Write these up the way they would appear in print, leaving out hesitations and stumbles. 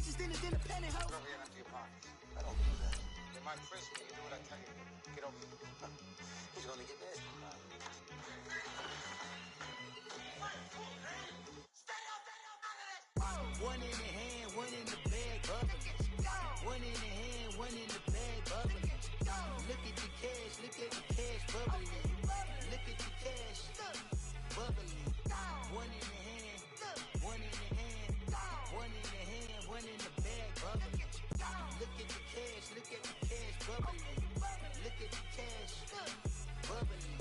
bitches than his independent hoe. Go over here and empty your pockets. I don't do that. You're my prisoner. You do what I tell you. Get over here. He's gonna get this. One in the hand, one in the bag, bubbling. One in the hand, one in the bag, bubbling. Look at the cash, bubbling. Look at the cash, bubbling. One in the hand, one in the hand, one in the hand, one in the bag, bubbling. Look at the cash, bubbling. Look at the cash, bubbling.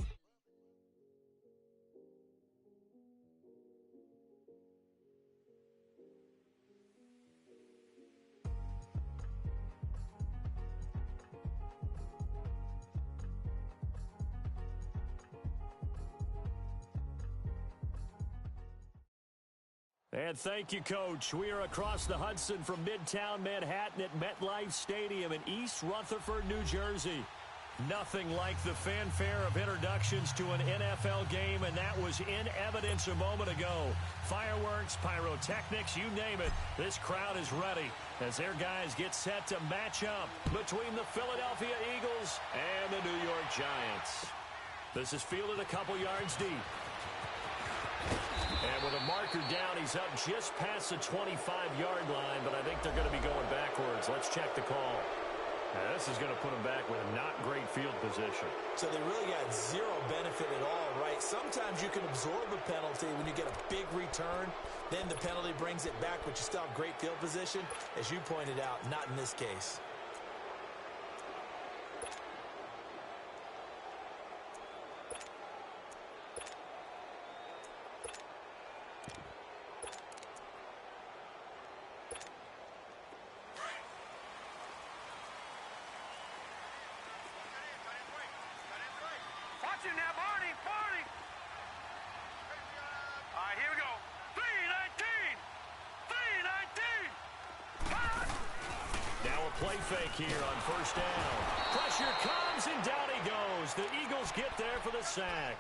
And thank you, Coach. We are across the Hudson from Midtown Manhattan at MetLife Stadium in East Rutherford, New Jersey. Nothing like the fanfare of introductions to an NFL game, and that was in evidence a moment ago. Fireworks, pyrotechnics, you name it. This crowd is ready as their guys get set to match up between the Philadelphia Eagles and the New York Giants. This is fielded a couple yards deep. And with a marker down, he's up just past the 25-yard line, but I think they're going to be going backwards. Let's check the call. Now, this is going to put them back with a not great field position. So they really got zero benefit at all, right? Sometimes you can absorb a penalty when you get a big return. Then the penalty brings it back, but you still have great field position. As you pointed out, not in this case. Play fake here on first down. Pressure comes, and down he goes. The Eagles get there for the sack.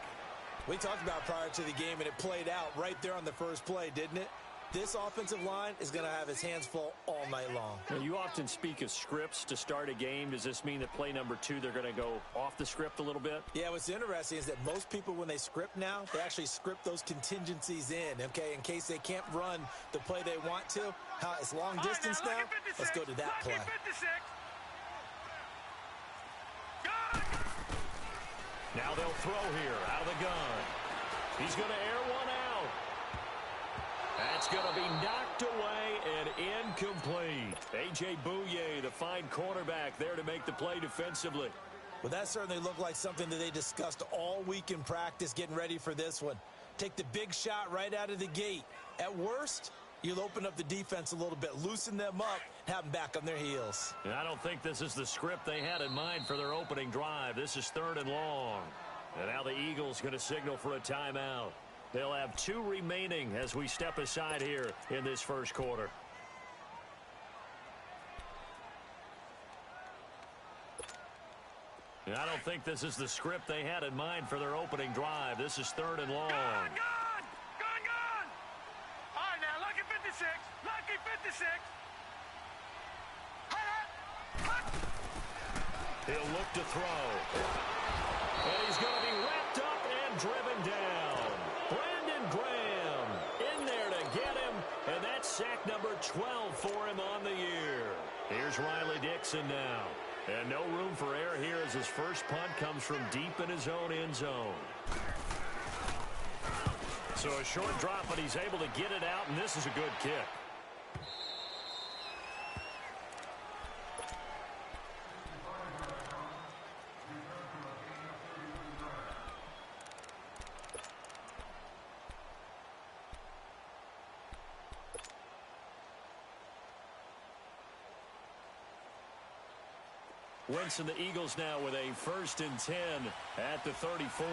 We talked about prior to the game, and it played out right there on the first play, didn't it? This offensive line is going to have his hands full all night long. Now, you often speak of scripts to start a game. Does this mean that play number 2, they're going to go off the script a little bit? Yeah, what's interesting is that most people, when they script now, they actually script those contingencies in, okay, in case they can't run the play they want to. How it's long distance now. Let's go to that play. Now they'll throw here out of the gun. He's going to air one out. That's going to be knocked away and incomplete. A.J. Bouye, the fine cornerback, there to make the play defensively. Well, that certainly looked like something that they discussed all week in practice getting ready for this one. Take the big shot right out of the gate. At worst, you'll open up the defense a little bit, loosen them up, have them back on their heels. And I don't think this is the script they had in mind for their opening drive. This is 3rd and long. And now the Eagles going to signal for a timeout. They'll have 2 remaining as we step aside here in this first quarter. And I don't think this is the script they had in mind for their opening drive. This is 3rd and long. Gone! All right, now, lucky 56. Lucky 56. He'll look to throw. And he's going to be wrapped up and driven down. Brandon Graham in there to get him, and that's sack number 12 for him on the year. Here's Riley Dixon now. And no room for error here as his first punt comes from deep in his own end zone. So a short drop, but he's able to get it out, and this is a good kick. Wentz and the Eagles now with a 1st and 10 at the 34.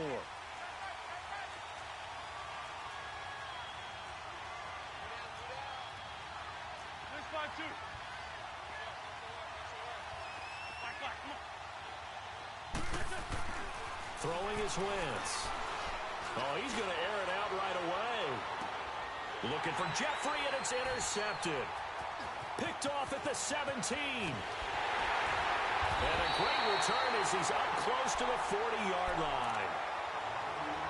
Throwing is Wentz. Oh, he's going to air it out right away. Looking for Jeffrey, and it's intercepted. Picked off at the 17. And a great return as he's up close to the 40-yard line.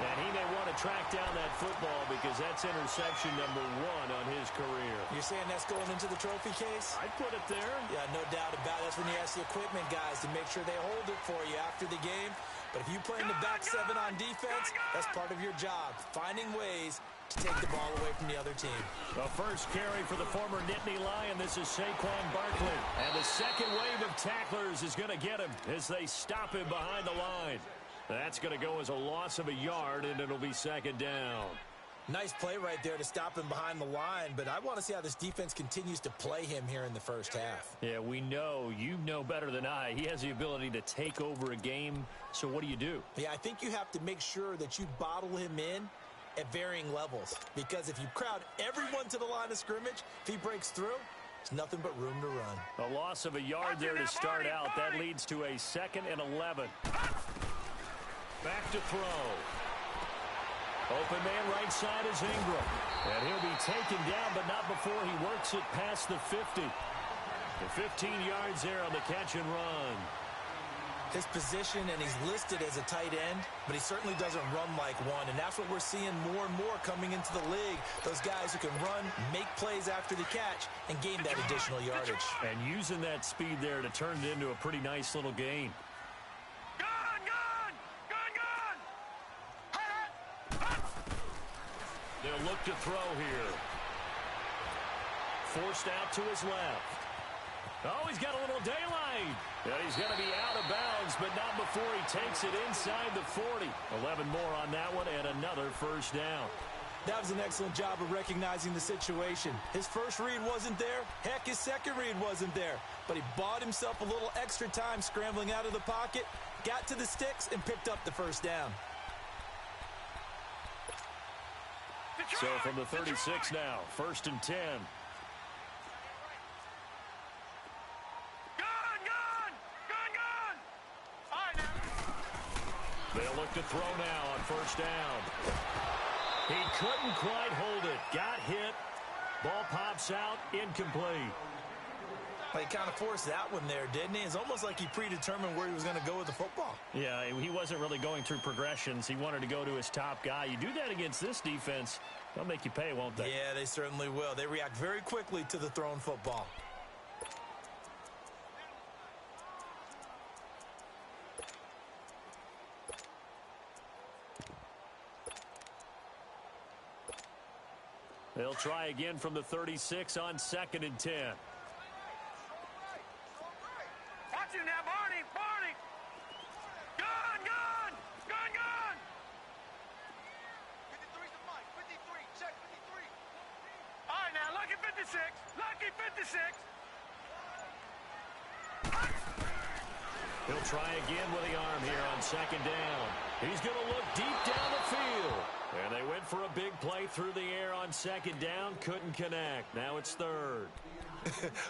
And he may want to track down that football because that's interception number 1 on his career. You're saying that's going into the trophy case? I'd put it there. Yeah, no doubt about it. That's when you ask the equipment guys to make sure they hold it for you after the game. But if you play in the back 7 on defense, that's part of your job, finding ways to take the ball away from the other team. The first carry for the former Nittany Lion. This is Saquon Barkley. And the second wave of tacklers is going to get him as they stop him behind the line. That's going to go as a loss of a yard, and it'll be second down. Nice play right there to stop him behind the line, but I want to see how this defense continues to play him here in the first half. Yeah, we know. You know better than I. He has the ability to take over a game, so what do? Yeah, I think you have to make sure that you bottle him in at varying levels, because if you crowd everyone to the line of scrimmage, if he breaks through, there's nothing but room to run. A loss of a yard there to start out. That leads to a 2nd and 11. Back to throw. Open man right side is Ingram. And he'll be taken down, but not before he works it past the 50. The 15 yards there on the catch and run. His position, and he's listed as a tight end, but he certainly doesn't run like one, and that's what we're seeing more and more coming into the league. Those guys who can run, make plays after the catch, and gain that additional yardage. And using that speed there to turn it into a pretty nice little gain. They'll look to throw here. Forced out to his left. Oh, he's got a little daylight. And he's going to be out of bounds, but not before he takes it inside the 40. 11 more on that one, and another first down. That was an excellent job of recognizing the situation. His first read wasn't there. Heck, his second read wasn't there. But he bought himself a little extra time scrambling out of the pocket, got to the sticks, and picked up the first down. So from the 36 now, 1st and 10. They'll look to throw now on first down. He couldn't quite hold it. Got hit. Ball pops out. Incomplete. He kind of forced that one there, didn't he? It's almost like he predetermined where he was going to go with the football. Yeah, he wasn't really going through progressions. He wanted to go to his top guy. You do that against this defense, they'll make you pay, won't they? Yeah, they certainly will. They react very quickly to the thrown football. They'll try again from the 36 on 2nd and 10. Watch him now, Barney! Gun! 53's the mic. 53. Check 53. All right, now, lucky 56. Lucky 56. He'll try again with the arm here on 2nd down. He's going to look deep down the field. And they went for a big play through the air on 2nd down. Couldn't connect. Now it's 3rd.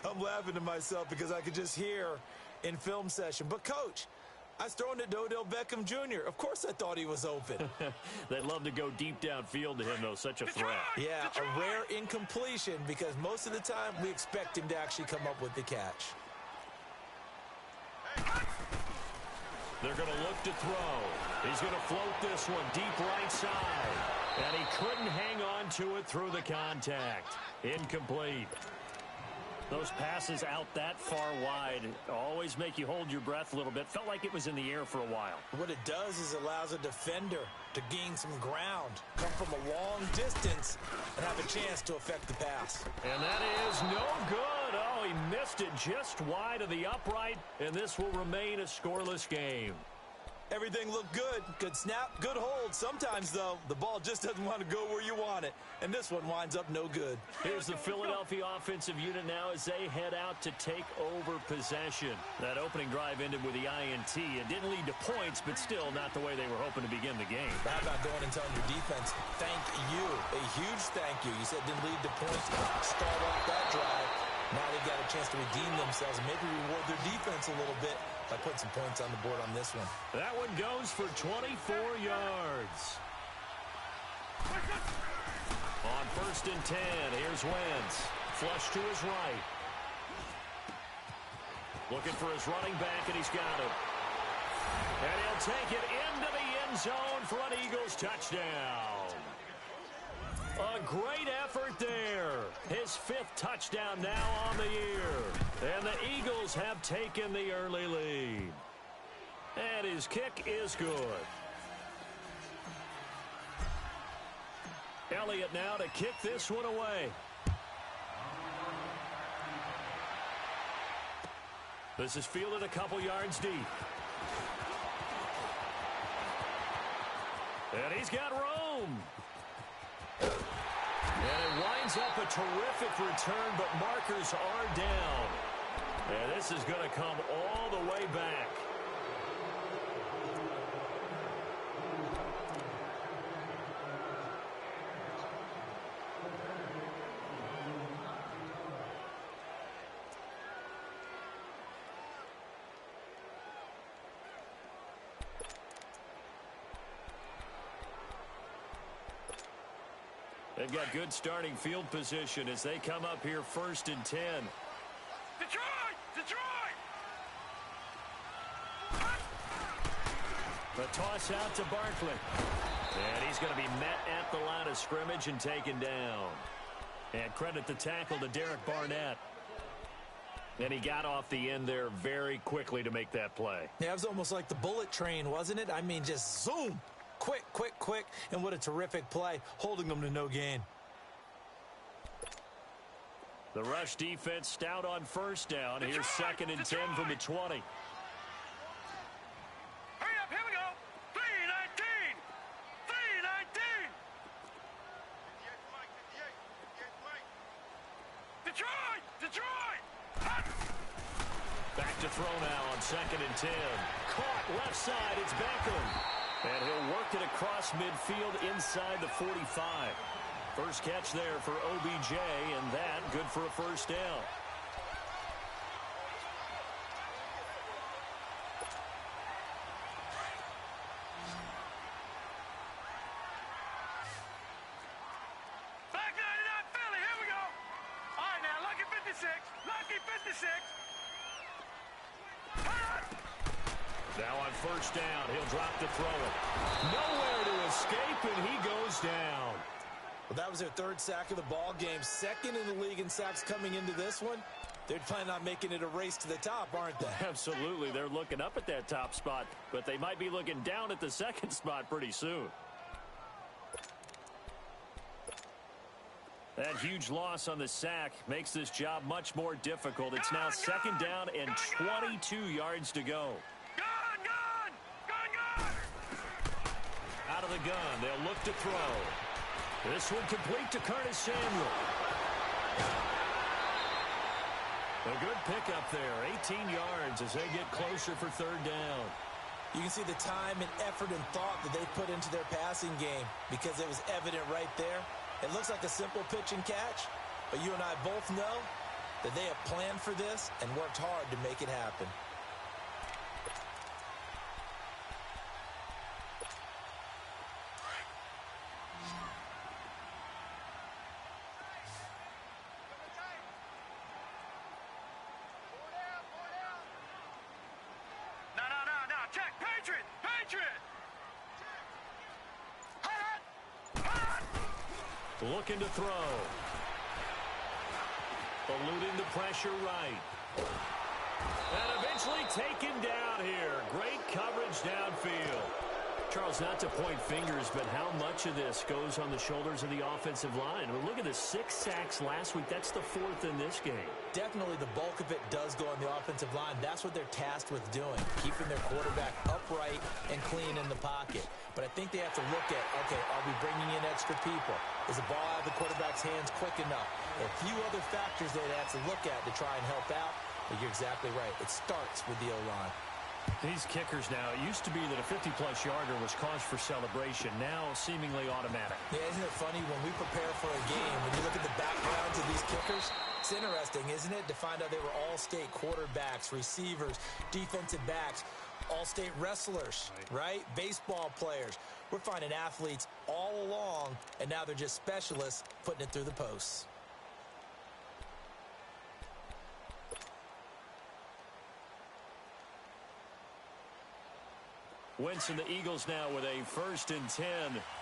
I'm laughing to myself because I could just hear in film session. But, Coach, I was throwing it to Odell Beckham Jr. Of course I thought he was open. They'd love to go deep downfield to him, though. Such a threat. Yeah, a rare incompletion because most of the time we expect him to actually come up with the catch. They're going to look to throw. He's going to float this one deep right side. And he couldn't hang on to it through the contact. Incomplete. Those passes out that far wide always make you hold your breath a little bit. Felt like it was in the air for a while. What it does is allows a defender to gain some ground, come from a long distance, and have a chance to affect the pass. And that is no good. Oh, he missed it just wide of the upright, and this will remain a scoreless game. Everything looked good. Good snap, good hold. Sometimes, though, the ball just doesn't want to go where you want it. And this one winds up no good. Here's the Philadelphia offensive unit now as they head out to take over possession. That opening drive ended with the INT. It didn't lead to points, but still not the way they were hoping to begin the game. How about going and telling your defense, thank you. A huge thank you. You said it didn't lead to points. Start off that drive. Now they've got a chance to redeem themselves and maybe reward their defense a little bit by putting some points on the board on this one. That one goes for 24 yards. On 1st and 10, here's Wentz. Flush to his right. Looking for his running back, and he's got him. And he'll take it into the end zone for an Eagles touchdown. A great effort there. His 5th touchdown now on the year. And the Eagles have taken the early lead. And his kick is good. Elliott now to kick this one away. This is fielded a couple yards deep. And he's got room. And it winds up a terrific return, but markers are down. And this is going to come all the way back. They've got good starting field position as they come up here 1st and 10. Detroit! Detroit! The toss out to Barkley. And he's going to be met at the line of scrimmage and taken down. And credit the tackle to Derek Barnett. And he got off the end there very quickly to make that play. Yeah, it was almost like the bullet train, wasn't it? I mean, just zoom. Quick, quick, quick. And what a terrific play, holding them to no gain. The rush defense stout on 1st down. Here's 2nd and 10 from the 20. Hurry up, here we go. 319. 319. Detroit! Detroit! Back to throw now on 2nd and 10. Caught left side. It's Beckham. And he'll work it across midfield inside the 45. First catch there for OBJ, and that good for a 1st down. Back 99 Philly, here we go. All right, now, lucky 56. Lucky 56. Now on 1st down, he'll drop to throw it. Nowhere to escape, and he goes down. Well, that was their 3rd sack of the ball game. 2nd in the league in sacks coming into this one. They're planning on making it a race to the top, aren't they? Absolutely. They're looking up at that top spot, but they might be looking down at the 2nd spot pretty soon. That huge loss on the sack makes this job much more difficult. It's now 2nd down and 22 yards to go. Out of the gun, they'll look to throw. This one complete to Curtis Samuel. A good pickup there, 18 yards as they get closer for 3rd down. You can see the time and effort and thought that they put into their passing game because it was evident right there. It looks like a simple pitch and catch, but you and I both know that they have planned for this and worked hard to make it happen. Looking to throw. Eluding the pressure right. And eventually taken down here. Great coverage downfield. Charles, not to point fingers, but how much of this goes on the shoulders of the offensive line? I mean, look at the 6 sacks last week. That's the 4th in this game. Definitely the bulk of it does go on the offensive line. That's what they're tasked with doing, keeping their quarterback upright and clean in the pocket. But I think they have to look at, okay, are we bringing in extra people? Is the ball out of the quarterback's hands quick enough? A few other factors they'd have to look at to try and help out. But you're exactly right. It starts with the O-line. These kickers now, it used to be that a 50-plus yarder was cause for celebration. Now seemingly automatic. Yeah, isn't it funny when we prepare for a game, when you look at the backgrounds of these kickers, it's interesting, isn't it, to find out they were all-state quarterbacks, receivers, defensive backs, all-state wrestlers, right? Baseball players. We're finding athletes all along, and now they're just specialists putting it through the posts. Wentz and the Eagles now with a 1st and 10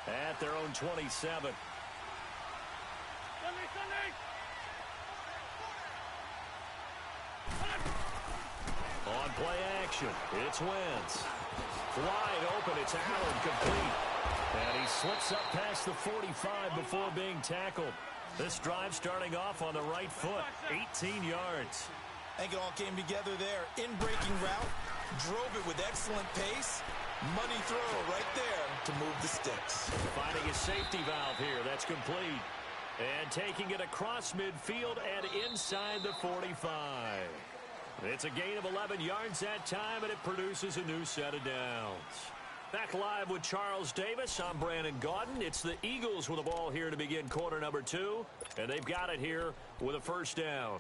at their own 27. On play action, it's Wentz. Wide open, it's Allen, complete. And he slips up past the 45 before being tackled. This drive starting off on the right foot, 18 yards. I think it all came together there. In-breaking route, drove it with excellent pace. Money throw right there to move the sticks. Finding a safety valve here, that's complete. And taking it across midfield and inside the 45. It's a gain of 11 yards that time, and it produces a new set of downs. Back live with Charles Davis. I'm Brandon Gaudin. It's the Eagles with the ball here to begin quarter number 2, and they've got it here with a 1st down.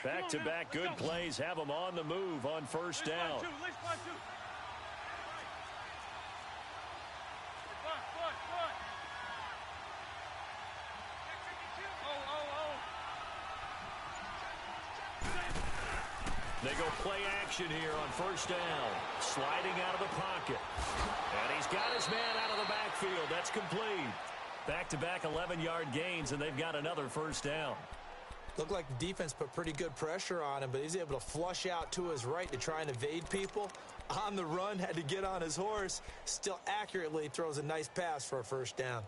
Back-to-back good plays have them on the move on 1st down. They go play action here on 1st down. Sliding out of the pocket. And he's got his man out of the backfield. That's complete. Back-to-back 11-yard gains, and they've got another 1st down. Looked like the defense put pretty good pressure on him, but he's able to flush out to his right to try and evade people. On the run, had to get on his horse. Still accurately throws a nice pass for a 1st down.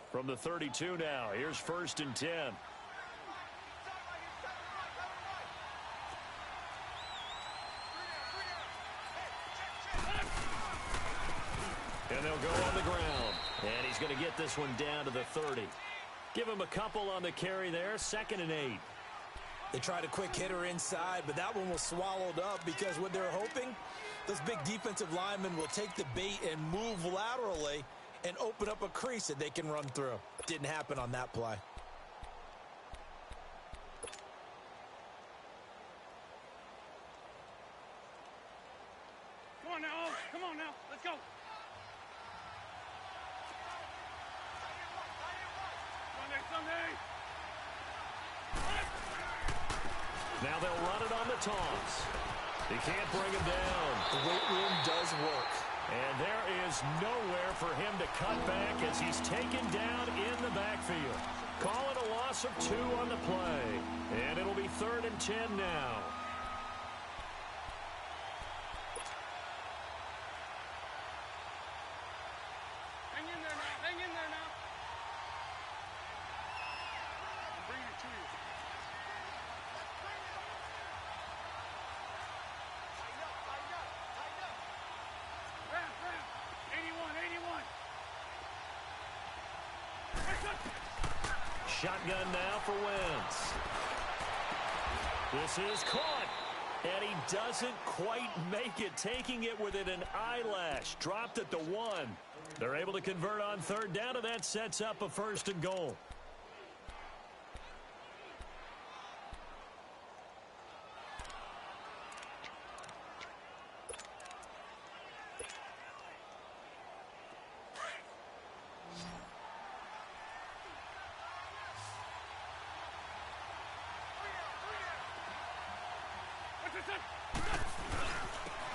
From the 32 now, here's 1st and 10. And they'll go on the ground. And he's going to get this one down to the 30. Give him a couple on the carry there, 2nd and 8. They tried a quick hitter inside, but that one was swallowed up because what they're hoping, those big defensive linemen will take the bait and move laterally and open up a crease that they can run through. Didn't happen on that play. Come on now, let's go. Sunday. Now they'll run it on the toss. He can't bring him down. The weight room does work. And there is nowhere for him to cut back as he's taken down in the backfield. Call it a loss of 2 on the play. And it'll be 3rd and 10 now. Hang in there now. Bring it to you. Shotgun now for Wentz. This is caught. And he doesn't quite make it, taking it within an eyelash. Dropped at the 1. They're able to convert on 3rd down, and that sets up a 1st and goal.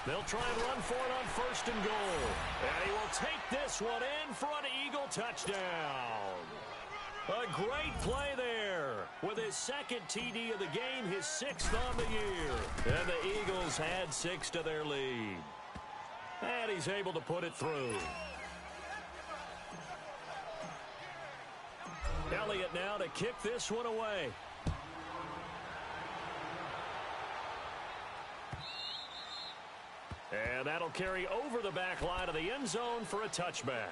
They'll try and run for it on 1st and goal. And he will take this one in for an Eagle touchdown. A great play there. With his 2nd TD of the game, his 6th on the year. And the Eagles had 6 to their lead. And he's able to put it through. Elliott now to kick this one away. And that'll carry over the back line of the end zone for a touchback.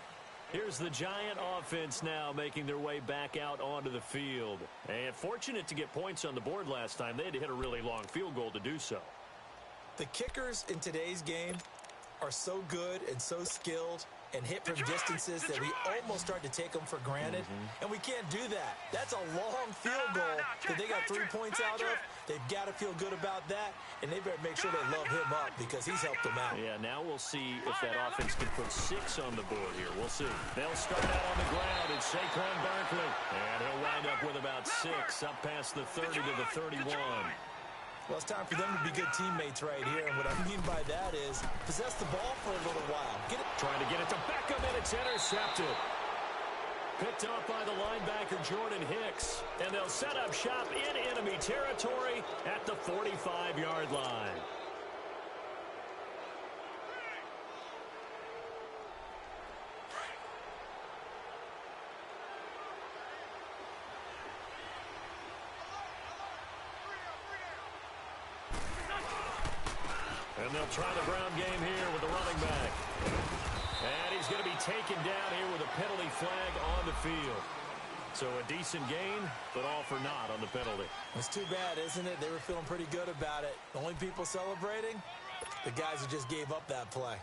Here's the Giant offense now making their way back out onto the field. And fortunate to get points on the board last time. They had to hit a really long field goal to do so. The kickers in today's game are so good and so skilled and hit from distances that we almost start to take them for granted. And we can't do that. That's a long field goal that they got 3 points out of. They've got to feel good about that, and they better make sure they love him up because he's helped them out. Yeah, now we'll see if that offense can put 6 on the board here. We'll see. They'll start out on the ground. It's Saquon Barkley, and he'll wind up with about 6 up past the 30 to the 31. Well, it's time for them to be good teammates right here, and what I mean by that is possess the ball for a little while. Trying to get it to Beckham, and it's intercepted. Picked off by the linebacker, Jordan Hicks. And they'll set up shop in enemy territory at the 45-yard line. And they'll try the ground game here with the running back. And he's going to be taken down here with a penalty flag on the field. So a decent gain, but all for naught on the penalty. It's too bad, isn't it? They were feeling pretty good about it. The only people celebrating, the guys who just gave up that play.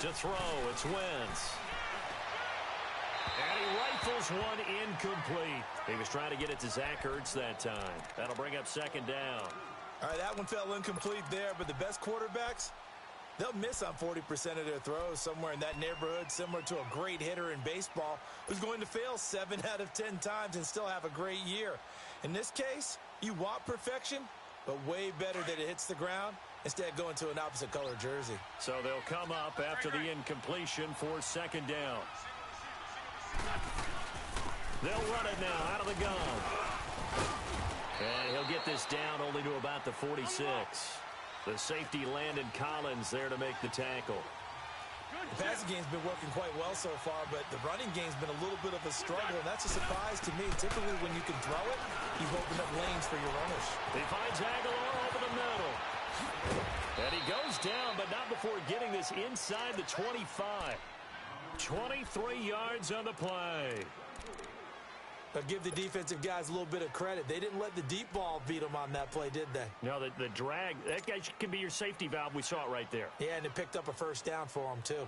To throw, it's Wentz. And he rifles one incomplete. He was trying to get it to Zach Ertz that time. That'll bring up second down. All right, that one fell incomplete there, but the best quarterbacks, they'll miss on 40% of their throws somewhere in that neighborhood, similar to a great hitter in baseball who's going to fail 7 out of 10 times and still have a great year. In this case, you want perfection, but way better that it hits the ground instead of going to an opposite color jersey. So they'll come up after the incompletion for second down. They'll run it now out of the gun. And he'll get this down only to about the 46. The safety Landon Collins there to make the tackle. The passing game's been working quite well so far, but the running game's been a little bit of a struggle, and that's a surprise to me. Typically, when you can throw it, you've opened up lanes for your runners. He finds Aguilar over the middle. And he goes down, but not before getting this inside the 25. 23 yards on the play. But give the defensive guys a little bit of credit. They didn't let the deep ball beat them on that play, did they? No, the drag, that guy can be your safety valve. We saw it right there. Yeah, and it picked up a first down for them, too.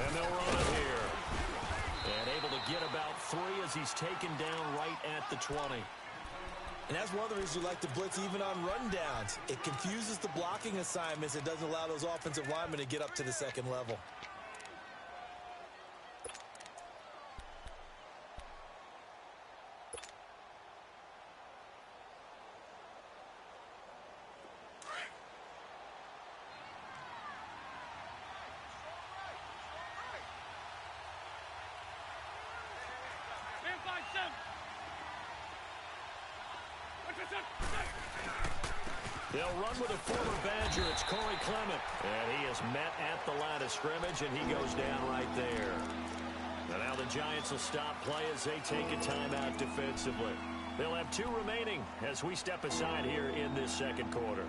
And they'll run it here. And able to get about 3 as he's taken down right at the 20. And that's one of the reasons you like to blitz even on rundowns. It confuses the blocking assignments. It doesn't allow those offensive linemen to get up to the second level. They'll run with a former Badger. It's Corey Clement. And he is met at the line of scrimmage, and he goes down right there. And now the Giants will stop play as they take a timeout defensively. They'll have 2 remaining as we step aside here in this second quarter.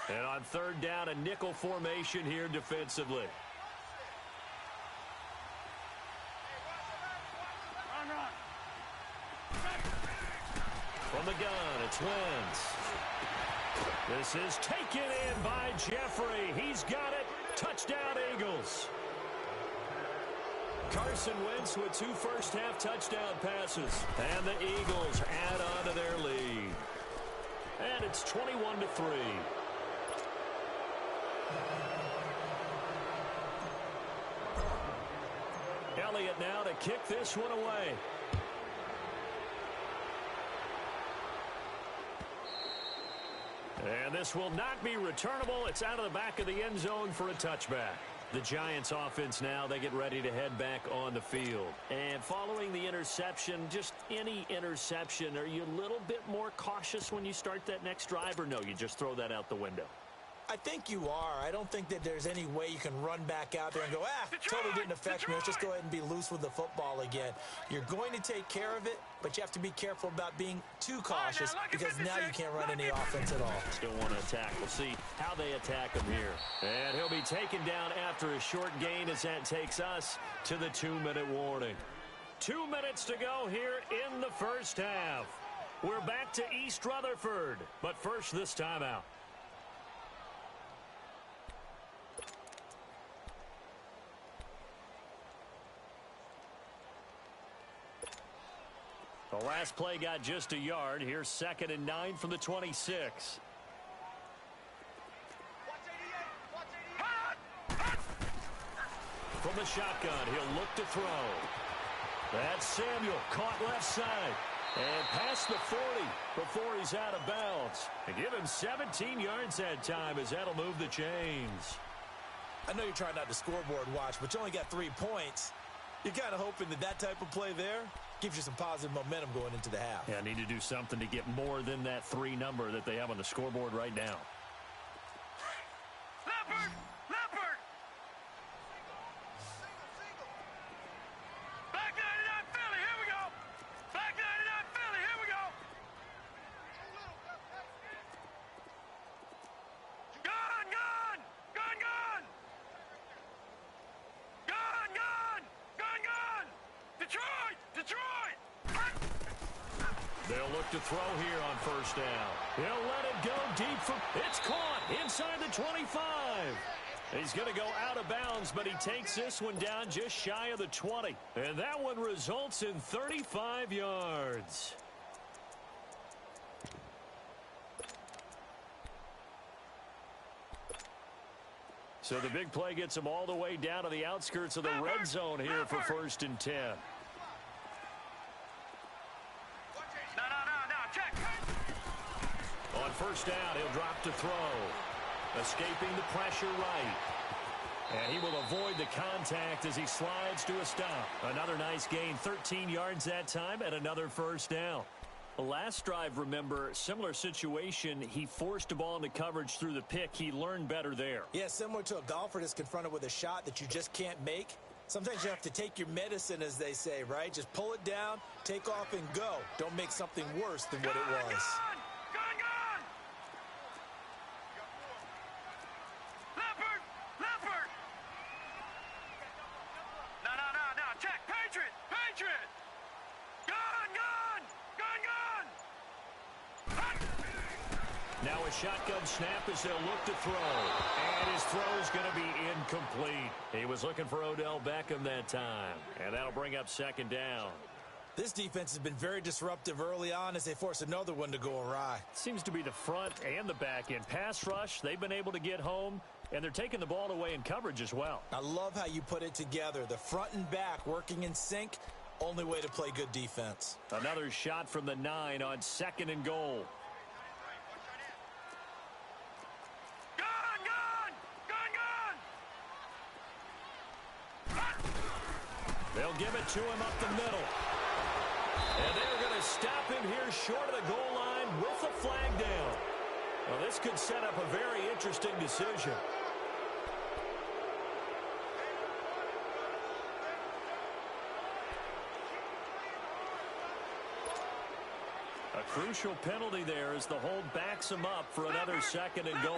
And on third down, a nickel formation here defensively. From the gun, it's Wentz. This is taken in by Jeffrey. He's got it. Touchdown, Eagles. Carson Wentz with 2 first-half touchdown passes. And the Eagles add on to their lead. And it's 21-3. Elliott now to kick this one away. And this will not be returnable. It's out of the back of the end zone for a touchback. The Giants offense now, they get ready to head back on the field. And following the interception, just any interception, are you a little bit more cautious when you start that next drive, or no, you just throw that out the window? I think you are. I don't think that there's any way you can run back out there and go, totally didn't affect me. Let's just go ahead and be loose with the football again. You're going to take care of it, but you have to be careful about being too cautious because now you can't run any offense at all. Still want to attack. We'll see how they attack him here. And he'll be taken down after a short gain as that takes us to the 2-minute warning. 2 minutes to go here in the first half. We're back to East Rutherford, but first this timeout. The last play got just a yard. Here's 2nd and 9 from the 26. From the shotgun, he'll look to throw. That's Samuel, caught left side. And past the 40 before he's out of bounds. And give him 17 yards that time as that'll move the chains. I know you're trying not to scoreboard watch, but you only got 3 points. You're kind of hoping that type of play there gives you some positive momentum going into the half. Yeah, need to do something to get more than that 3 number that they have on the scoreboard right now. Leopard! Leopard! Back 99 Philly, here we go! Back 99 Philly, here we go! Gone, gone! Gone, gone! Gone, gone! Gone, gone! Detroit! Detroit! They'll look to throw here on first down. He'll let it go deep for... It's caught inside the 25. He's going to go out of bounds, but he takes this one down just shy of the 20. And that one results in 35 yards. So the big play gets him all the way down to the outskirts of the red zone here for 1st and 10. Check. On first down, he'll drop to throw. Escaping the pressure right. And he will avoid the contact as he slides to a stop. Another nice gain, 13 yards that time, and another first down. The last drive, remember, similar situation. He forced a ball into coverage through the pick. He learned better there. Yeah, similar to a golfer that's confronted with a shot that you just can't make. Sometimes you have to take your medicine, as they say, right? Just pull it down, take off, and go. Don't make something worse than what it was. Gone! Gone, gone! Leopard! Leopard! No. Check. Patriot! Patriot! Gone, gone! Gone, gone! Now a shotgun snap as they'll look to throw. And his throw is going to be incomplete. He was looking for Odell Beckham that time. And that'll bring up 2nd down. This defense has been very disruptive early on as they force another one to go awry. Seems to be the front and the back end. Pass rush, they've been able to get home. And they're taking the ball away in coverage as well. I love how you put it together. The front and back working in sync. Only way to play good defense. Another shot from the 9 on 2nd and goal. They'll give it to him up the middle. And they're going to stop him here short of the goal line with the flag down. Well, this could set up a very interesting decision. A crucial penalty there as the hold backs him up for another 2nd and goal.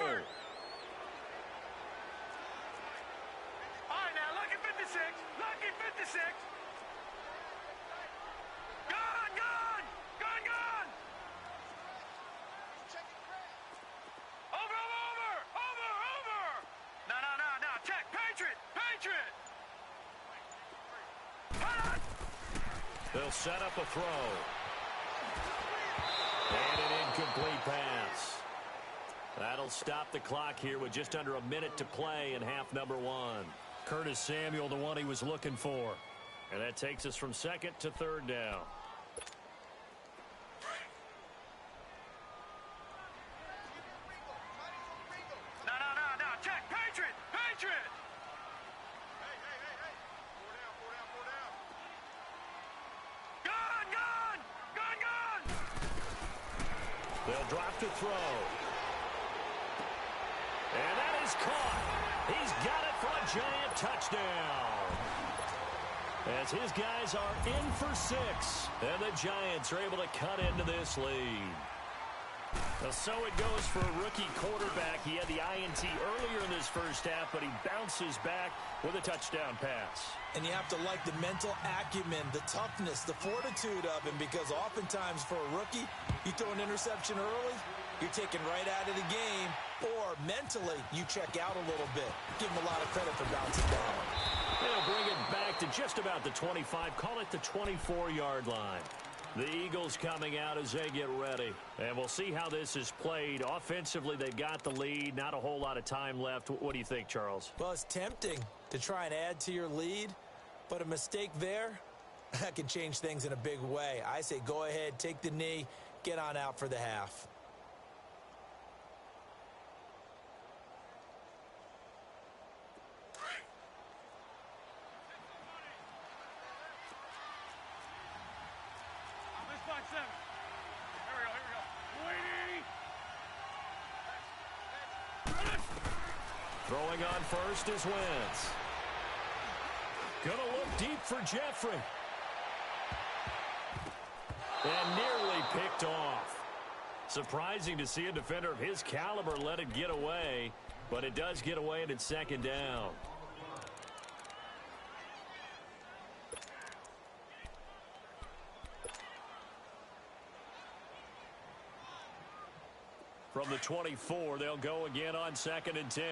They'll set up a throw. And an incomplete pass. That'll stop the clock here with just under a minute to play in half number 1. Curtis Samuel, the one he was looking for. And that takes us from 2nd to 3rd down. They'll drop to throw. And that is caught. He's got it for a giant touchdown. As his guys are in for 6. And the Giants are able to cut into this lead. Well, so it goes for a rookie quarterback. He had the INT earlier in this first half, but he bounces back with a touchdown pass. And you have to like the mental acumen, the toughness, the fortitude of him, because oftentimes for a rookie, you throw an interception early, you're taken right out of the game, or mentally you check out a little bit. Give him a lot of credit for bouncing back. They'll bring it back to just about the 25, call it the 24-yard line. The Eagles coming out as they get ready. And we'll see how this is played. Offensively, they've got the lead. Not a whole lot of time left. What do you think, Charles? Well, it's tempting to try and add to your lead, but a mistake there, that can change things in a big way. I say go ahead, take the knee, get on out for the half. Throwing on first is Wentz. Gonna look deep for Jeffrey. And nearly picked off. Surprising to see a defender of his caliber let it get away, but it does get away and it's second down. From the 24, they'll go again on 2nd and 10.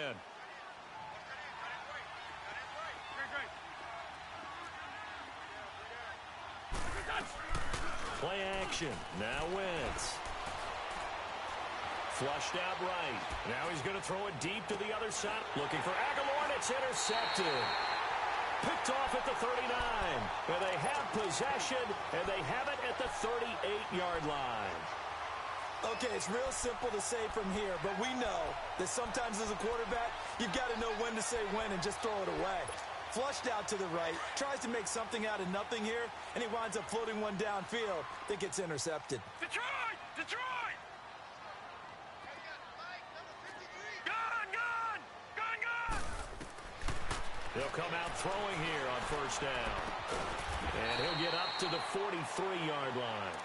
Play action. Now Wentz. Flushed out right. Now he's going to throw it deep to the other side. Looking for Aguilar, and it's intercepted. Picked off at the 39. And they have possession, and they have it at the 38-yard line. Okay, it's real simple to say from here, but we know that sometimes as a quarterback, you've got to know when to say when and just throw it away. Flushed out to the right, tries to make something out of nothing here, and he winds up floating one downfield that gets intercepted. Detroit! Detroit! Gone! Gone! Gone! Gone! He'll come out throwing here on first down. And he'll get up to the 43-yard line.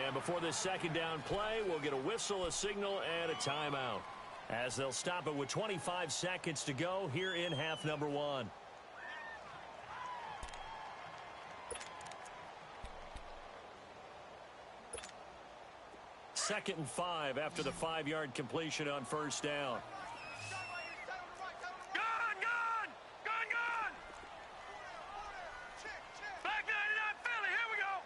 And before this second down play, we'll get a whistle, a signal, and a timeout, as they'll stop it with 25 seconds to go here in half number 1. Second and 5 after the 5-yard completion on first down. Gone! Gone! Gone! Gone! Black 99 Philly, here we go!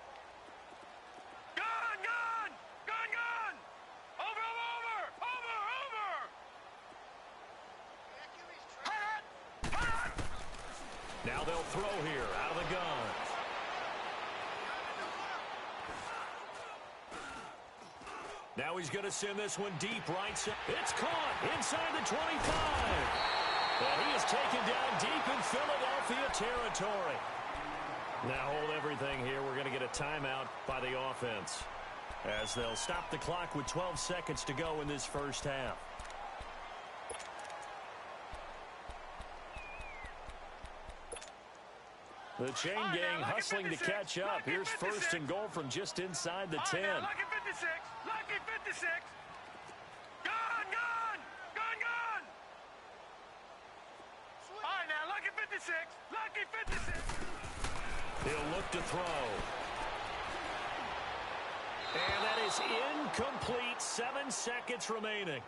Gone! Gone! Gone! Gone! Over! Over! Over! Over! Now they'll throw here out of the gun. Now he's going to send this one deep right side. It's caught inside the 25. And he is taken down deep in Philadelphia territory. Now hold everything here. We're going to get a timeout by the offense, as they'll stop the clock with 12 seconds to go in this first half. The chain gang hustling to catch up. Here's first and goal from just inside the 10. Lucky 56! Lucky 56! Gone! Gone! Gone! Gone! All right, now, lucky 56! Lucky 56! He'll look to throw. And that is incomplete. 7 seconds remaining.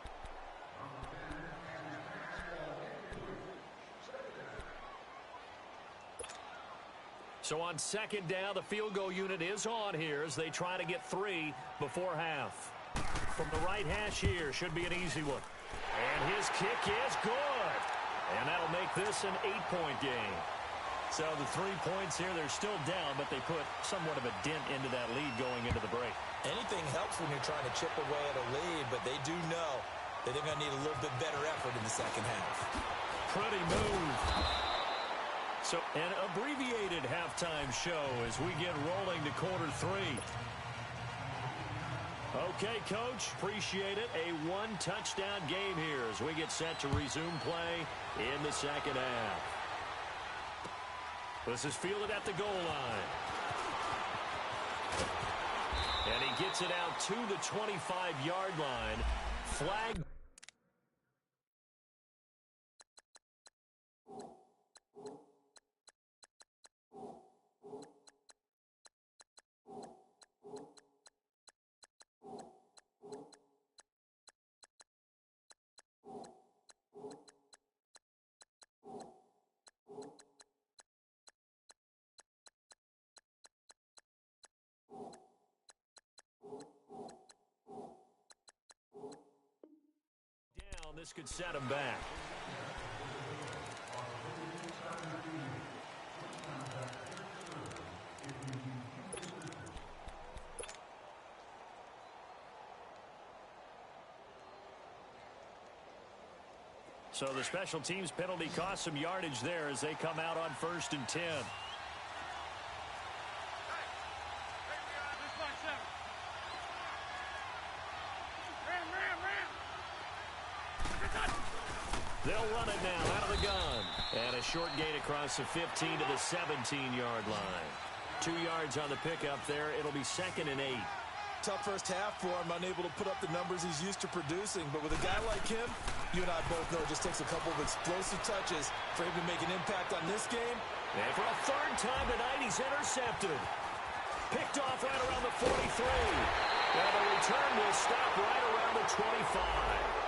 So on second down, the field goal unit is on here as they try to get 3 before half. From the right hash here, should be an easy one. And his kick is good. And that'll make this an 8-point game. So the 3 points here, they're still down, but they put somewhat of a dent into that lead going into the break. Anything helps when you're trying to chip away at a lead, but they do know that they're going to need a little bit better effort in the second half. Pretty move. So an abbreviated halftime show as we get rolling to quarter 3. Okay, Coach, appreciate it. A one-touchdown game here as we get set to resume play in the second half. This is fielded at the goal line. And he gets it out to the 25-yard line. Flag. This could set him back. So the special teams penalty cost some yardage there as they come out on 1st and 10. They'll run it now out of the gun. And a short gain across the 15 to the 17-yard line. 2 yards on the pickup there. It'll be 2nd and 8. Tough first half for him, unable to put up the numbers he's used to producing. But with a guy like him, you and I both know it just takes a couple of explosive touches for him to make an impact on this game. And for a 3rd time tonight, he's intercepted. Picked off right around the 43. And the return will stop right around the 25.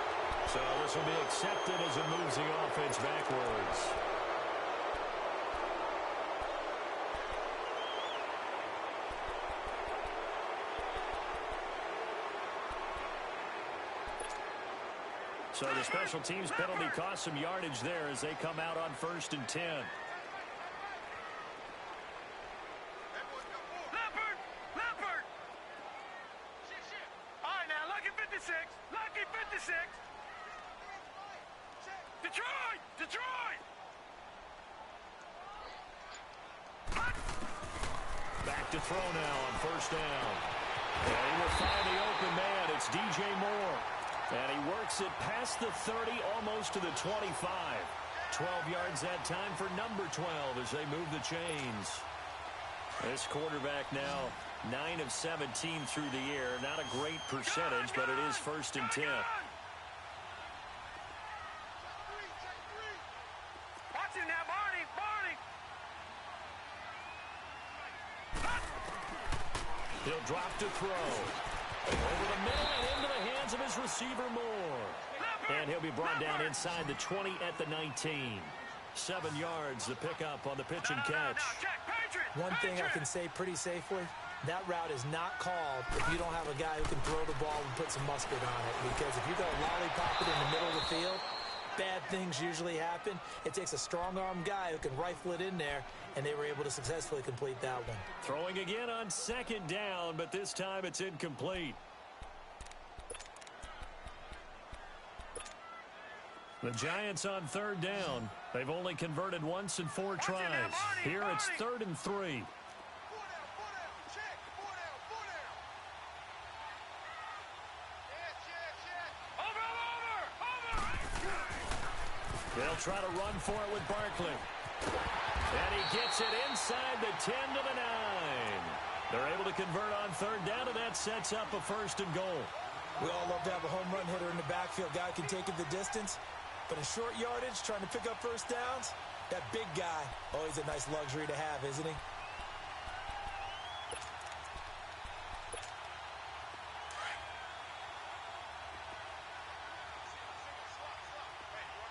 So this will be accepted as it moves the offense backwards. So the special teams penalty cost some yardage there as they come out on 1st and 10. Leopard! All right, now, lucky 56. Lucky 56. Detroit! Back to throw now on 1st down. And he will find the open man. It's DJ Moore. And he works it past the 30, almost to the 25. 12 yards that time for number 12 as they move the chains. This quarterback now 9 of 17 through the air. Not a great percentage, but it is 1st and 10. He'll drop to throw. Over the middle and into the hands of his receiver, Moore. And he'll be brought down inside the 20 at the 19. 7 yards, the pickup on the pitch and catch. One thing I can say pretty safely, that route is not called if you don't have a guy who can throw the ball and put some mustard on it. Because if you go lollipop it in the middle of the field, bad things usually happen. It takes a strong-arm guy who can rifle it in there, and they were able to successfully complete that one. Throwing again on 2nd down, but this time it's incomplete. The Giants on 3rd down. They've only converted once in 4 tries. Here it's 3rd and 3. They'll try to run for it with Barkley. And he gets it inside the 10 to the 9. They're able to convert on 3rd down, and that sets up a 1st and goal. We all love to have a home run hitter in the backfield. Guy can take it the distance. But in short yardage, trying to pick up 1st downs, that big guy, always a nice luxury to have, isn't he?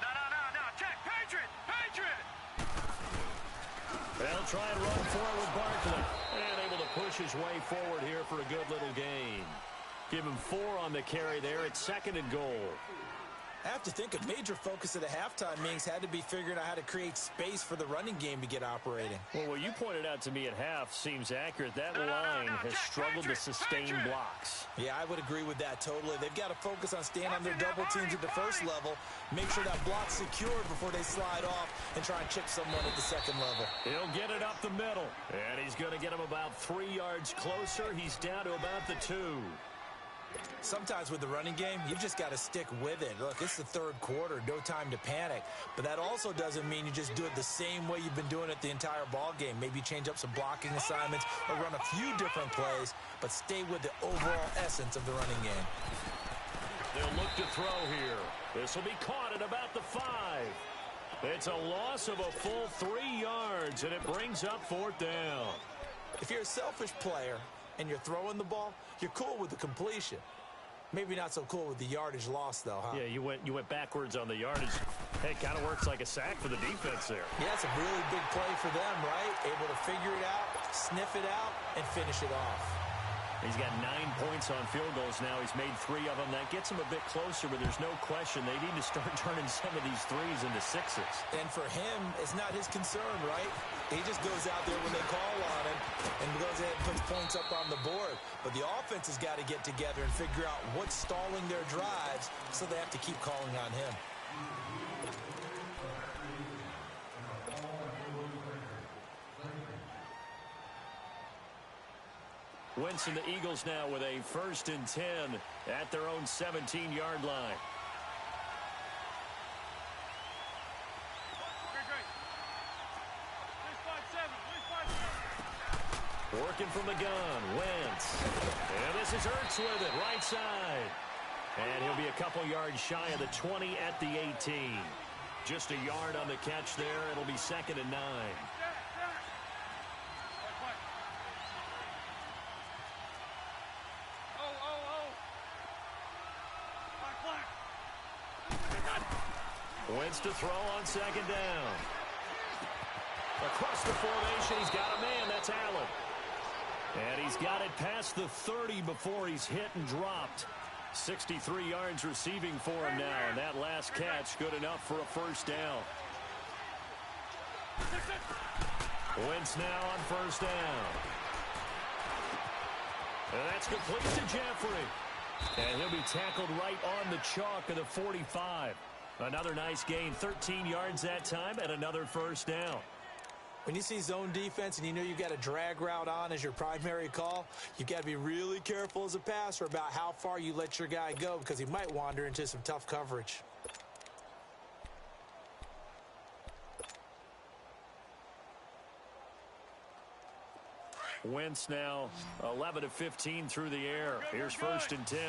No. Check. Patriot! They'll try and run for it with Barkley. And able to push his way forward here for a good little gain. Give him 4 on the carry there. It's 2nd and goal. I have to think a major focus of the halftime meetings had to be figuring out how to create space for the running game to get operating. Well, what you pointed out to me at half seems accurate. That line has struggled to sustain blocks. Yeah, I would agree with that totally. They've got to focus on staying on their double teams at the first level, make sure that block's secured before they slide off and try and chip someone at the second level. He'll get it up the middle, and he's going to get him about 3 yards closer. He's down to about the 2. Sometimes with the running game, you've just got to stick with it. Look, it's the third quarter, no time to panic. But that also doesn't mean you just do it the same way you've been doing it the entire ball game. Maybe change up some blocking assignments or run a few different plays, but stay with the overall essence of the running game. They'll look to throw here. This will be caught at about the 5. It's a loss of a full 3 yards, and it brings up 4th down. If you're a selfish player and you're throwing the ball, you're cool with the completion. Maybe not so cool with the yardage loss, though, huh? Yeah, you went backwards on the yardage. Hey, it kind of works like a sack for the defense there. Yeah, it's a really big play for them, right? Able to figure it out, sniff it out, and finish it off. He's got 9 points on field goals now. He's made 3 of them. That gets him a bit closer, but there's no question they need to start turning some of these threes into 6s. And for him, it's not his concern, right? He just goes out there when they call on him and goes ahead and puts points up on the board. But the offense has got to get together and figure out what's stalling their drives, so they have to keep calling on him. Wentz and the Eagles now with a 1st and 10 at their own 17-yard line. Working from the gun, Wentz. And this is Ertz with it, right side. And he'll be a couple yards shy of the 20 at the 18. Just a yard on the catch there. It'll be 2nd and 9. Wentz to throw on 2nd down. Across the formation, he's got a man. That's Allen. And he's got it past the 30 before he's hit and dropped. 63 yards receiving for him now, and that last catch good enough for a 1st down. Wentz now on 1st down. And that's complete to Jeffrey. And he'll be tackled right on the chalk of the 45. Another nice gain, 13 yards that time, and another 1st down. When you see zone defense and you know you've got a drag route on as your primary call, you've got to be really careful as a passer about how far you let your guy go, because he might wander into some tough coverage. Wentz now 11 of 15 through the air. Here's 1st and 10.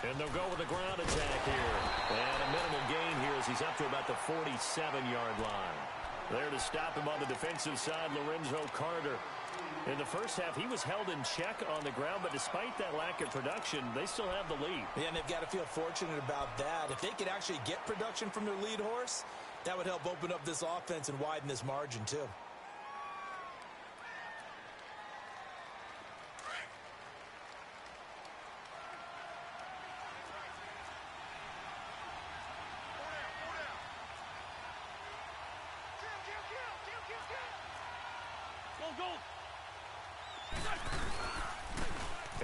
And they'll go with a ground attack here. And a minimal gain here as he's up to about the 47-yard line. There to stop him on the defensive side, Lorenzo Carter. In the first half, he was held in check on the ground, but despite that lack of production, they still have the lead. Yeah, and they've got to feel fortunate about that. If they could actually get production from their lead horse, that would help open up this offense and widen this margin, too.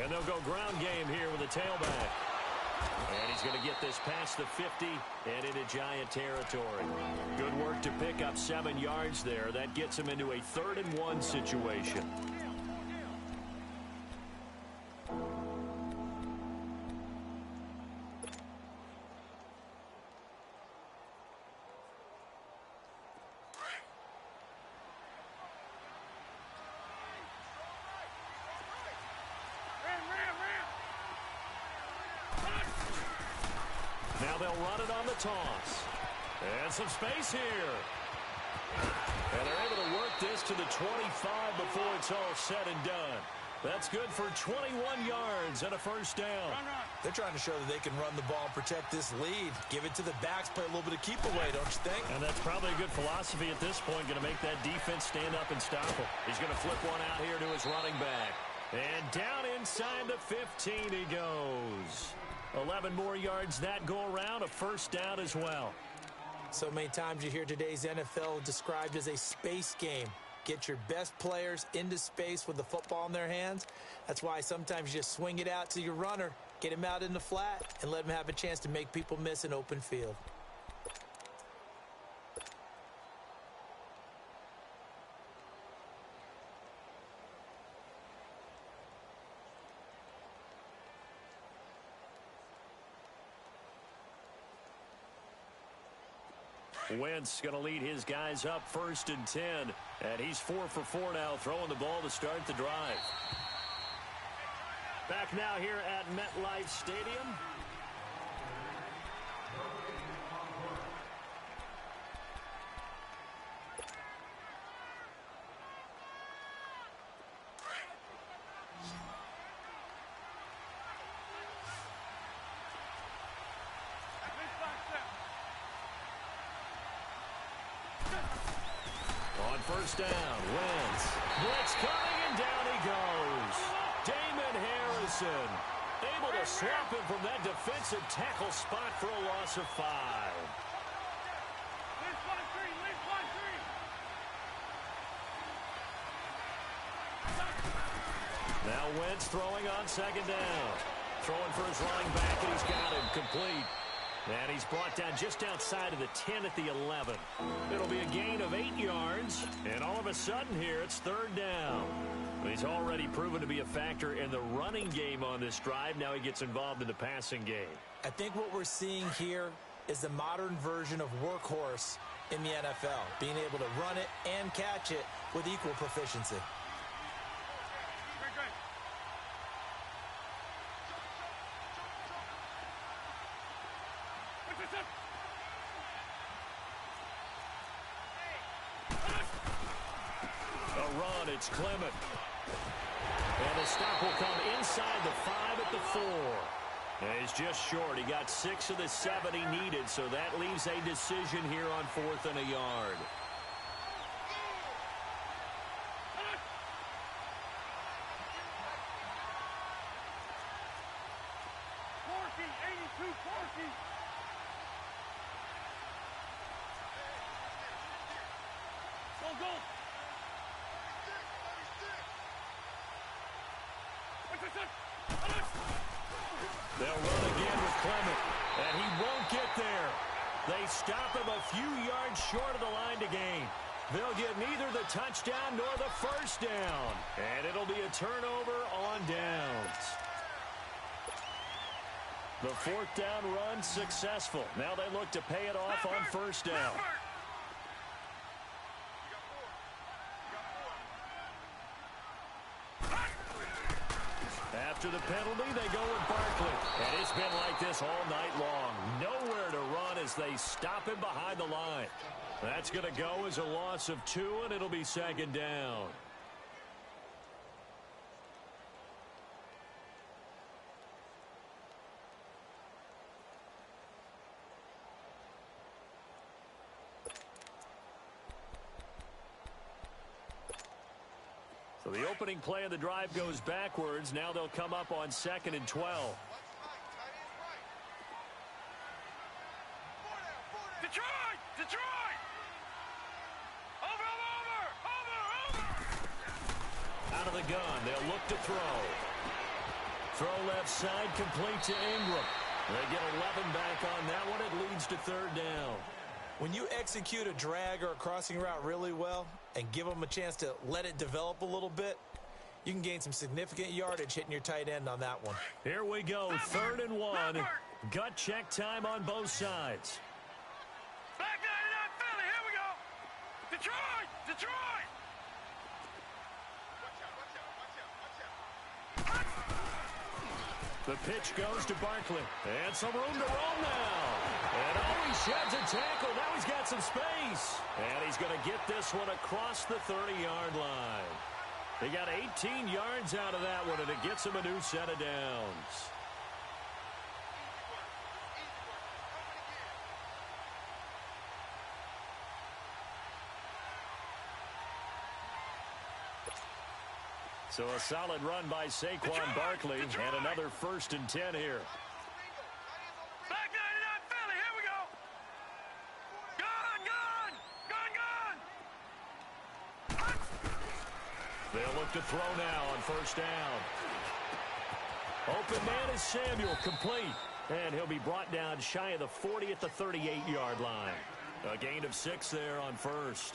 And they'll go ground game here with a tailback. And he's going to get this past the 50 and into Giant territory. Good work to pick up 7 yards there. That gets him into a 3rd and 1 situation. Now they'll run it on the toss. And some space here. And they're able to work this to the 25 before it's all said and done. That's good for 21 yards and a 1st down. They're trying to show that they can run the ball and protect this lead. Give it to the backs, play a little bit of keep away, don't you think? And that's probably a good philosophy at this point. Going to make that defense stand up and stop him. He's going to flip one out here to his running back. And down inside the 15 he goes. 11 more yards that go around, a 1st down as well. So many times you hear today's NFL described as a space game. Get your best players into space with the football in their hands. That's why sometimes you just swing it out to your runner, get him out in the flat, and let him have a chance to make people miss an open field. Wentz going to lead his guys up 1st and 10. And he's 4 for 4 now, throwing the ball to start the drive. Back now here at MetLife Stadium. On first down, Wentz. Blitz coming, and down he goes. Damon Harrison able to swap him from that defensive tackle spot for a loss of 5. Now Wentz throwing on 2nd down. Throwing for his running back, and he's got him complete. And he's brought down just outside of the 10 at the 11. It'll be a gain of 8 yards. And all of a sudden here, it's 3rd down. He's already proven to be a factor in the running game on this drive. Now he gets involved in the passing game. I think what we're seeing here is the modern version of workhorse in the NFL. Being able to run it and catch it with equal proficiency. It's Clement. And the stop will come inside the 5 at the 4. And he's just short. He got 6 of the 7 he needed, so that leaves a decision here on 4th and a yard. They'll run again with Clement, and he won't get there. They stop him a few yards short of the line to gain. They'll get neither the touchdown nor the 1st down, and it'll be a turnover on downs. The 4th down run successful. Now they look to pay it off on 1st down. After the penalty, they go with Barkley. And it's been like this all night long. Nowhere to run as they stop him behind the line. That's going to go as a loss of 2, and it'll be 2nd down. So the opening play of the drive goes backwards. Now they'll come up on 2nd and 12. Detroit! Detroit! Over! Out of the gun, they'll look to throw. Throw left side, complete to Ingram. They get 11 back on that one. It leads to 3rd down. When you execute a drag or a crossing route really well and give them a chance to let it develop a little bit, you can gain some significant yardage hitting your tight end on that one. Here we go, 3rd and 1. Gut check time on both sides. Back 99 Philly, here we go. Detroit! Detroit! The pitch goes to Barkley. And some room to roll now. And he sheds a tackle. Now he's got some space. And he's going to get this one across the 30-yard line. He got 18 yards out of that one, and it gets him a new set of downs. So a solid run by Saquon Barkley, and another 1st and 10 here. Back 99 Philly, here we go. Gun! They'll look to throw now on 1st down. Open man is Samuel, complete. And he'll be brought down shy of the 40 at the 38-yard line. A gain of 6 there on 1st.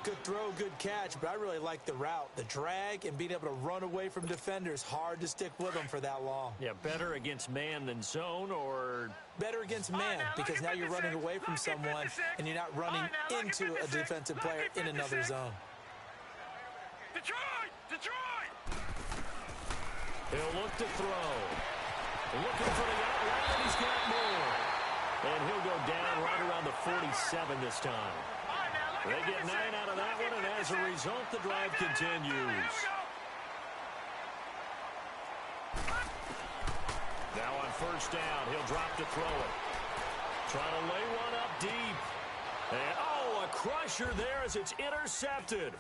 Good throw, good catch, but I really like the route. The drag and being able to run away from defenders, hard to stick with them for that long. Yeah, better against man than zone, or better against man, because now you're running away from someone and you're not running into a defensive player in another zone. Detroit! He'll look to throw. Looking for the outlet, and he's got more. And he'll go down right around the 47 this time. They get 9 out of that one, and as a result, the drive continues. Now on first down, he'll drop to throw it. Trying to lay one up deep. And, a crusher there as it's intercepted.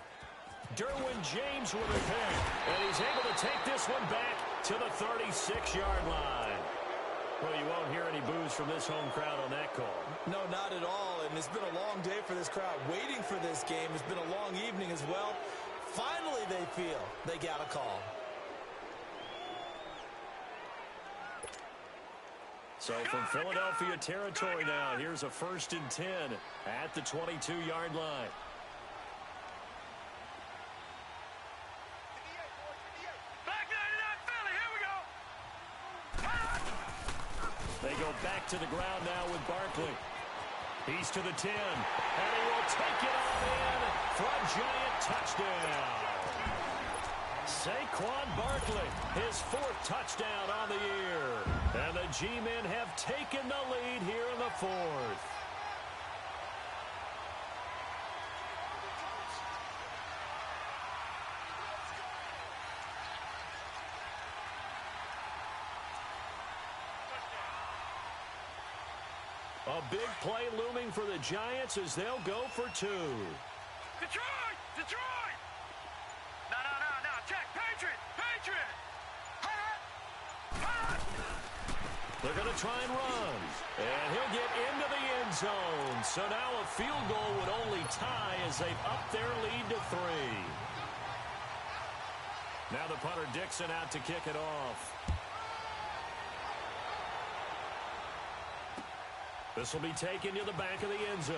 Derwin James with a pick, and he's able to take this one back to the 36-yard line. Well, you won't hear any boos from this home crowd on that call. No, not at all, and it's been a long day for this crowd waiting for this game. It's been a long evening as well. Finally, they feel they got a call. So from Philadelphia territory now, here's a 1st and 10 at the 22-yard line. They go back to the ground now with Barkley. He's to the 10, and he will take it off in for a giant touchdown. Saquon Barkley, his 4th touchdown on the year. And the G-men have taken the lead here in the 4th. A big play looming for the Giants as they'll go for 2. Detroit! No. Check. Patriot! They're going to try and run. And he'll get into the end zone. So now a field goal would only tie as they've upped their lead to 3. Now the punter Dixon out to kick it off. This will be taken to the back of the end zone.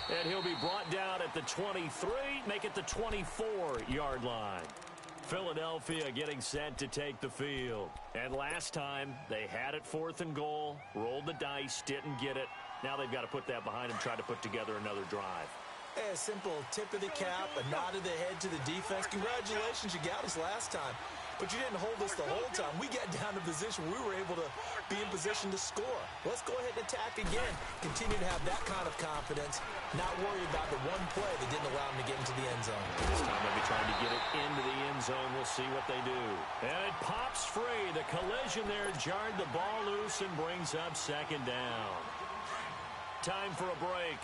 And he'll be brought down at the 23, make it the 24-yard line. Philadelphia getting set to take the field. And last time, they had it 4th and goal, rolled the dice, didn't get it. Now they've got to put that behind them, try to put together another drive. A simple tip of the cap, a nod of the head to the defense. Congratulations, you got us last time. But you didn't hold us the whole time. We got down to position where we were able to be in position to score. Let's go ahead and attack again. Continue to have that kind of confidence, not worry about the one play that didn't allow them to get into the end zone. This time they'll be trying to get it into the end zone. We'll see what they do. And it pops free. The collision there jarred the ball loose and brings up 2nd down. Time for a break.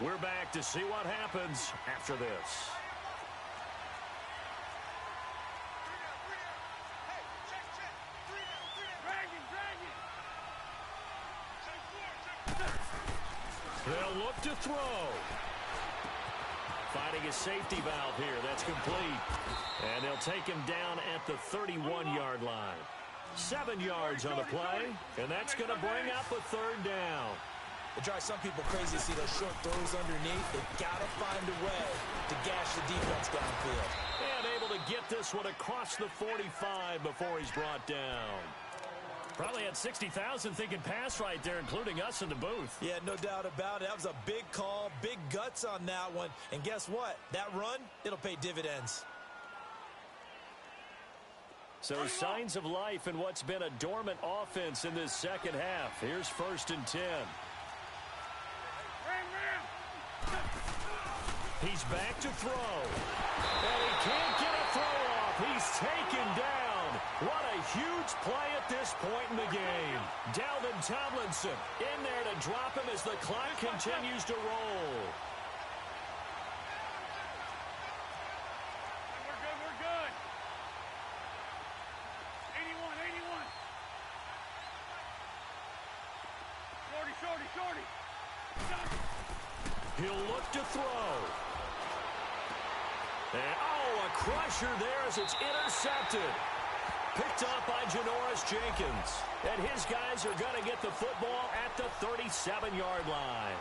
We're back to see what happens after this. They'll look to throw. Finding a safety valve here. That's complete. And they'll take him down at the 31-yard line. 7 yards on the play, and that's going to bring up a 3rd down. It drives some people crazy to see those short throws underneath. They've got to find a way to gash the defense downfield. And able to get this one across the 45 before he's brought down. Probably had 60,000 thinking pass right there, including us in the booth. Yeah, no doubt about it. That was a big call, big guts on that one. And guess what? That run, it'll pay dividends. So signs of life in what's been a dormant offense in this 2nd half. Here's 1st and 10. He's back to throw. And he can't get a throw off. He's taken down. What a huge play at this point in the game. Dalvin Tomlinson in there to drop him as the clock continues to roll. We're good. 81. Shorty. He'll look to throw. And, a crusher there as it's intercepted. Picked up by Janoris Jenkins. And his guys are going to get the football at the 37-yard line.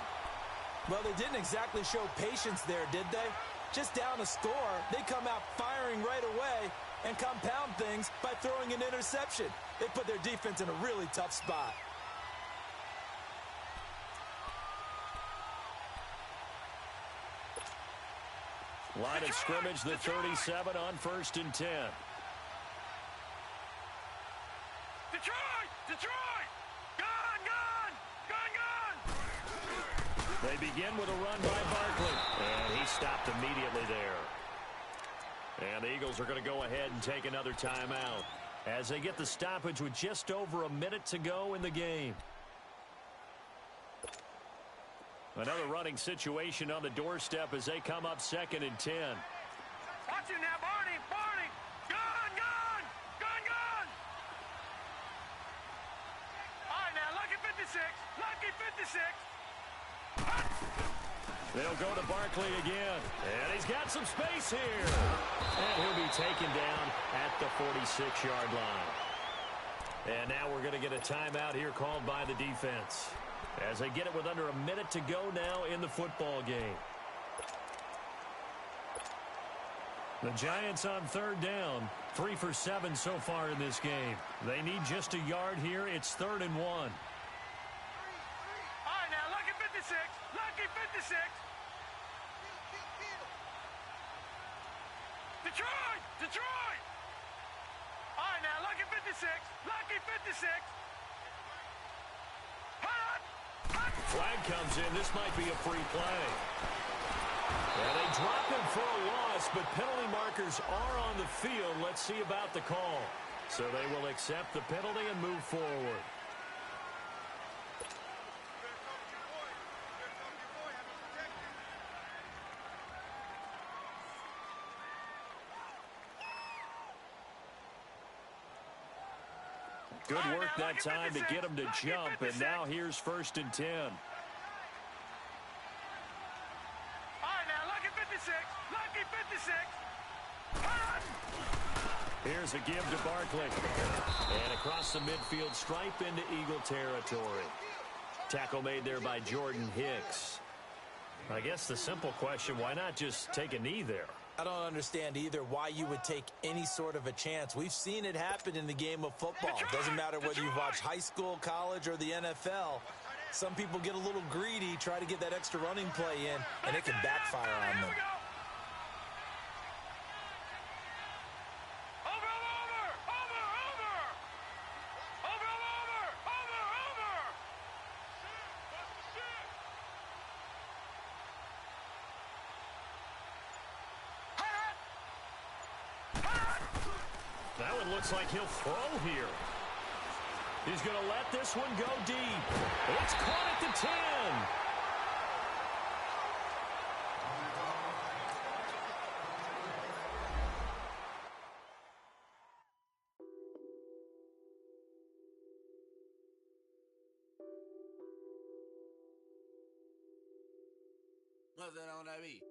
Well, they didn't exactly show patience there, did they? Just down a score, they come out firing right away and compound things by throwing an interception. They put their defense in a really tough spot. Line of scrimmage, the 37 on 1st and 10. Detroit! Detroit! Gone! Gone! Gone! Gone! They begin with a run by Barkley, and he stopped immediately there. And the Eagles are going to go ahead and take another timeout as they get the stoppage with just over a minute to go in the game. Another running situation on the doorstep as they come up 2nd and 10. Watch it now, Barney! Barney! Gone! Gone! Gone! Gone! All right, now, lucky 56! Lucky 56! They'll go to Barkley again. And he's got some space here. And he'll be taken down at the 46-yard line. And now we're going to get a timeout here called by the defense, as they get it with under a minute to go now in the football game. The Giants on 3rd down, 3 for 7 so far in this game. They need just a yard here. It's 3rd and 1. All right, now, lucky 56! Lucky 56! Detroit! Detroit! All right, now, lucky 56! Lucky 56! Flag comes in. This might be a free play. And they drop him for a loss, but penalty markers are on the field. Let's see about the call. So they will accept the penalty and move forward. Good work that time to get him to jump, and now here's 1st and 10. All right, now, lucky 56! Lucky 56! Here's a give to Barkley. And across the midfield stripe into Eagle territory. Tackle made there by Jordan Hicks. I guess the simple question, why not just take a knee there? I don't understand either why you would take any sort of a chance. We've seen it happen in the game of football. It doesn't matter whether you've watched high school, college, or the NFL. Some people get a little greedy, try to get that extra running play in, and it can backfire on them. That one looks like he'll throw here. He's going to let this one go deep. It's caught at the 10. What's that on that beat?